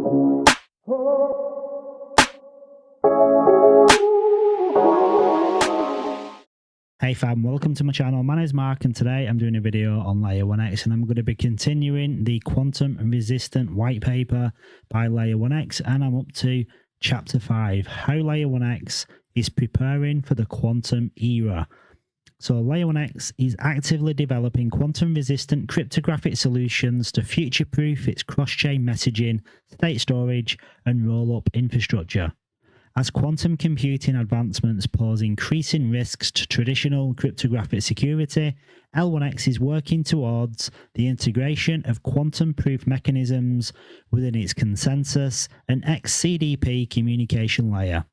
Hey fam, welcome to my channel. My name is Mark and today I'm doing a video on Layer 1X and I'm going to be continuing the quantum resistant white paper by Layer 1X, and I'm up to chapter 5, how Layer 1X is preparing for the quantum era. So Layer 1X is actively developing quantum resistant cryptographic solutions to future-proof its cross-chain messaging, state storage and roll-up infrastructure. As quantum computing advancements pose increasing risks to traditional cryptographic security, L1X is working towards the integration of quantum-proof mechanisms within its consensus and XCDP communication layer.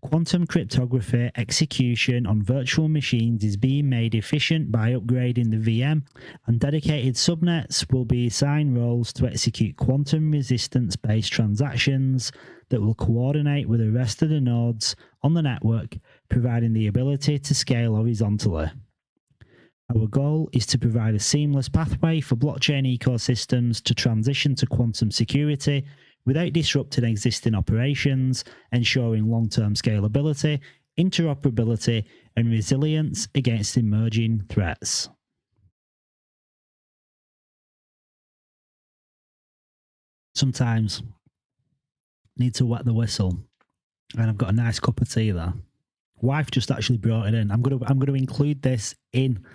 Quantum cryptography execution on virtual machines is being made efficient by upgrading the VM, and dedicated subnets will be assigned roles to execute quantum resistance-based transactions that will coordinate with the rest of the nodes on the network, providing the ability to scale horizontally. Our goal is to provide a seamless pathway for blockchain ecosystems to transition to quantum security without disrupting existing operations, ensuring long-term scalability, interoperability, and resilience against emerging threats. Sometimes need to wet the whistle, and I've got a nice cup of tea there. Wife just actually brought it in. I'm gonna include this in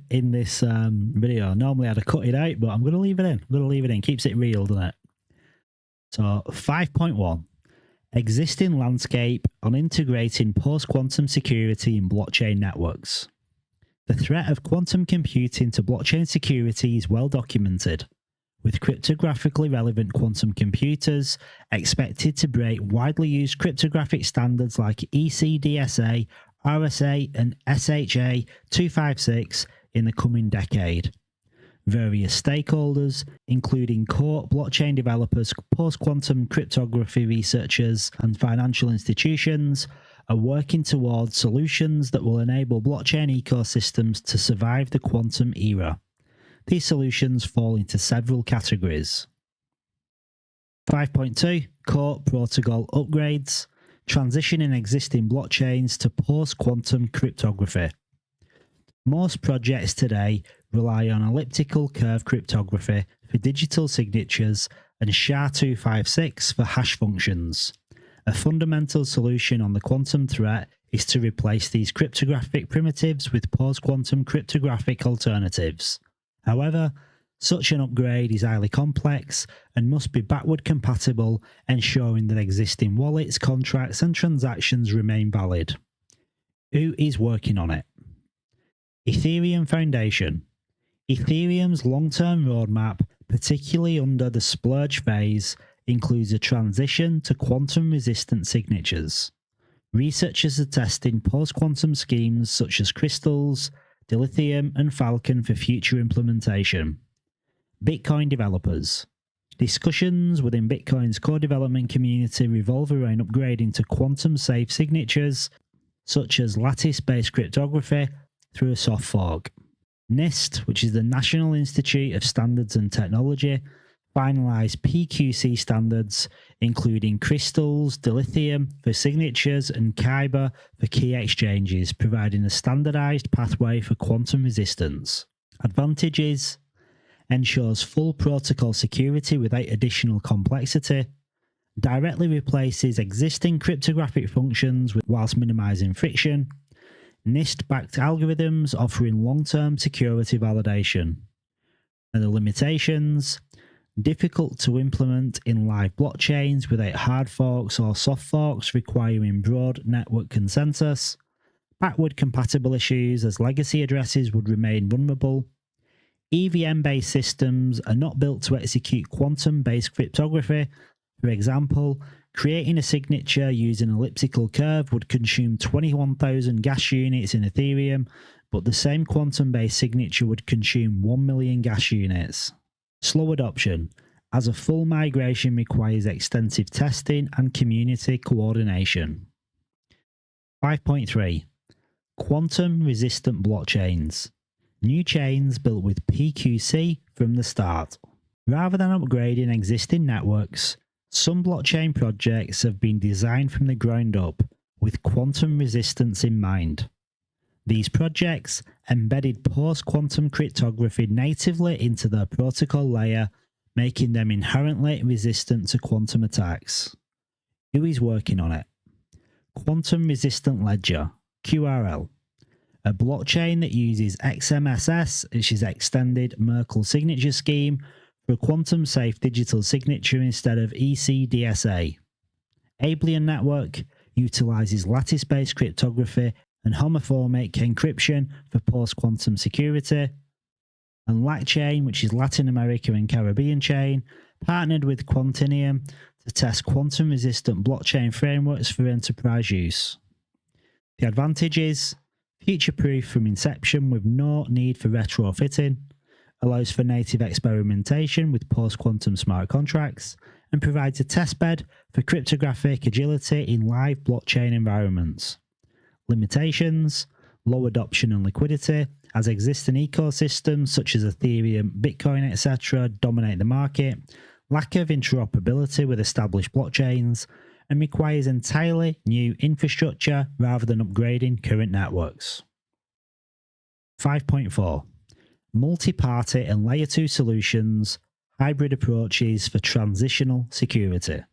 this video. Normally I'd have cut it out, but I'm gonna leave it in. I'm gonna leave it in. Keeps it real, doesn't it? So 5.1, existing landscape on integrating post-quantum security in blockchain networks. The threat of quantum computing to blockchain security is well documented, with cryptographically relevant quantum computers expected to break widely used cryptographic standards like ECDSA, RSA, and SHA 256 in the coming decade. Various stakeholders, including core blockchain developers, post-quantum cryptography researchers, and financial institutions, are working towards solutions that will enable blockchain ecosystems to survive the quantum era. These solutions fall into several categories. 5.2, core protocol upgrades, transitioning existing blockchains to post-quantum cryptography. Most projects today rely on elliptical curve cryptography for digital signatures and SHA-256 for hash functions. A fundamental solution on the quantum threat is to replace these cryptographic primitives with post-quantum cryptographic alternatives. However, such an upgrade is highly complex and must be backward compatible, ensuring that existing wallets, contracts, and transactions remain valid. Who is working on it? Ethereum Foundation. Ethereum's long-term roadmap, particularly under the splurge phase, includes a transition to quantum-resistant signatures. Researchers are testing post-quantum schemes such as crystals, dilithium, and Falcon for future implementation. Bitcoin developers. Discussions within Bitcoin's core development community revolve around upgrading to quantum-safe signatures, such as lattice-based cryptography, through a soft fork. NIST, which is the National Institute of Standards and Technology, finalized PQC standards, including crystals, dilithium for signatures, and Kyber for key exchanges, providing a standardized pathway for quantum resistance. Advantages: ensures full protocol security without additional complexity, directly replaces existing cryptographic functions whilst minimizing friction, NIST-backed algorithms offering long-term security validation. And the limitations: difficult to implement in live blockchains without hard forks or soft forks requiring broad network consensus, backward compatible issues as legacy addresses would remain vulnerable, EVM-based systems are not built to execute quantum-based cryptography. For example, creating a signature using elliptical curve would consume 21,000 gas units in Ethereum, but the same quantum-based signature would consume 1 million gas units. Slow adoption, as a full migration requires extensive testing and community coordination. 5.3. Quantum-resistant blockchains. New chains built with PQC from the start. Rather than upgrading existing networks, some blockchain projects have been designed from the ground up with quantum resistance in mind. These projects embedded post-quantum cryptography natively into their protocol layer, making them inherently resistant to quantum attacks. Who is working on it? Quantum Resistant Ledger, QRL, a blockchain that uses XMSS, which is Extended Merkle Signature Scheme, for a quantum-safe digital signature instead of ECDSA. Abelian Network utilizes lattice-based cryptography and homomorphic encryption for post-quantum security. And LACChain, which is Latin America and Caribbean chain, partnered with Quantinium to test quantum-resistant blockchain frameworks for enterprise use. The advantage is future-proof from inception with no need for retrofitting, allows for native experimentation with post-quantum smart contracts, and provides a testbed for cryptographic agility in live blockchain environments. Limitations: low adoption and liquidity, as existing ecosystems such as Ethereum, Bitcoin, etc. dominate the market, lack of interoperability with established blockchains, and requires entirely new infrastructure rather than upgrading current networks. 5.4. Multi-party and Layer 2 solutions, hybrid approaches for transitional security.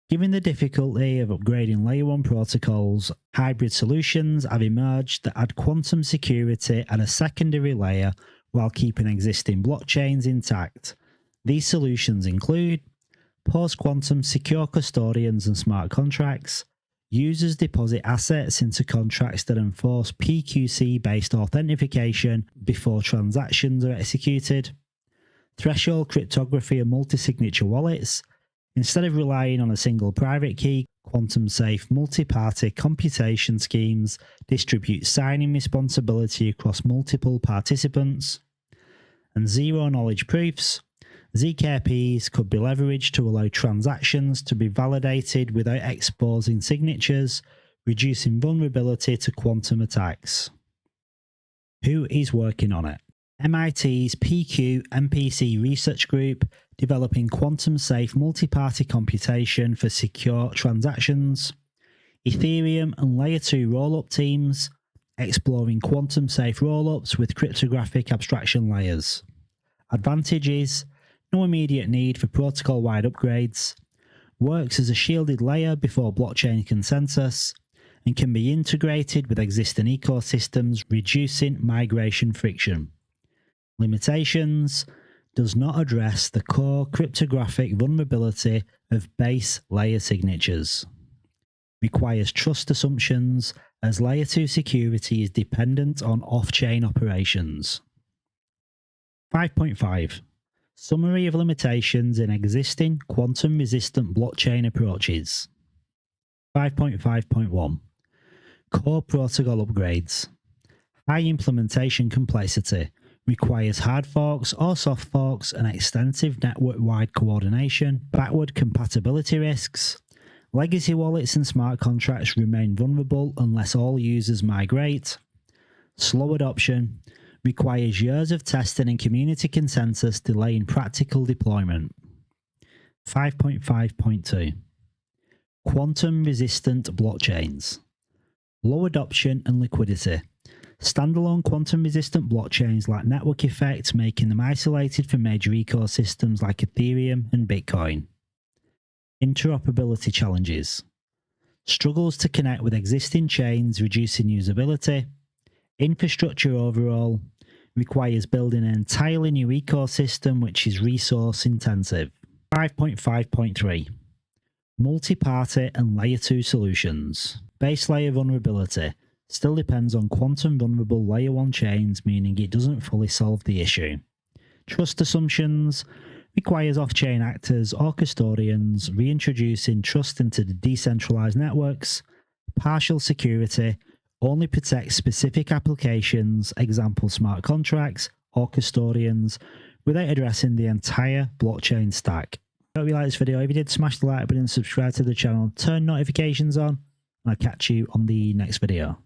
Given the difficulty of upgrading Layer 1 protocols, hybrid solutions have emerged that add quantum security at a secondary layer while keeping existing blockchains intact. These solutions include post-quantum secure custodians and smart contracts. Users deposit assets into contracts that enforce PQC-based authentication before transactions are executed. Threshold cryptography and multi-signature wallets. Instead of relying on a single private key, quantum-safe multi-party computation schemes distribute signing responsibility across multiple participants. And zero-knowledge proofs. ZKPs could be leveraged to allow transactions to be validated without exposing signatures, reducing vulnerability to quantum attacks. Who is working on it? MIT's PQ-MPC research group developing quantum-safe multi-party computation for secure transactions. Ethereum and Layer 2 roll-up teams exploring quantum-safe rollups with cryptographic abstraction layers. Advantages: no immediate need for protocol-wide upgrades, works as a shielded layer before blockchain consensus, and can be integrated with existing ecosystems, reducing migration friction. Limitations: does not address the core cryptographic vulnerability of base layer signatures. Requires trust assumptions, as Layer 2 security is dependent on off-chain operations. 5.5. Summary of limitations in existing quantum-resistant blockchain approaches. 5.5.1. Core protocol upgrades. High implementation complexity. Requires hard forks or soft forks and extensive network-wide coordination. Backward compatibility risks. Legacy wallets and smart contracts remain vulnerable unless all users migrate. Slow adoption. Requires years of testing and community consensus, delaying practical deployment. 5.5.2. Quantum-resistant blockchains. Low adoption and liquidity. Standalone quantum-resistant blockchains lack network effects, making them isolated from major ecosystems like Ethereum and Bitcoin. Interoperability challenges. Struggles to connect with existing chains, reducing usability. Infrastructure overall. Requires building an entirely new ecosystem which is resource intensive. 5.5.3. Multi-party and Layer 2 solutions. Base layer vulnerability. Still depends on quantum vulnerable Layer 1 chains, meaning it doesn't fully solve the issue. Trust assumptions. Requires off-chain actors or custodians, reintroducing trust into the decentralized networks. Partial security. Only protects specific applications, example smart contracts or custodians, without addressing the entire blockchain stack. I hope you liked this video. If you did, smash the like button and subscribe to the channel, turn notifications on, and I'll catch you on the next video.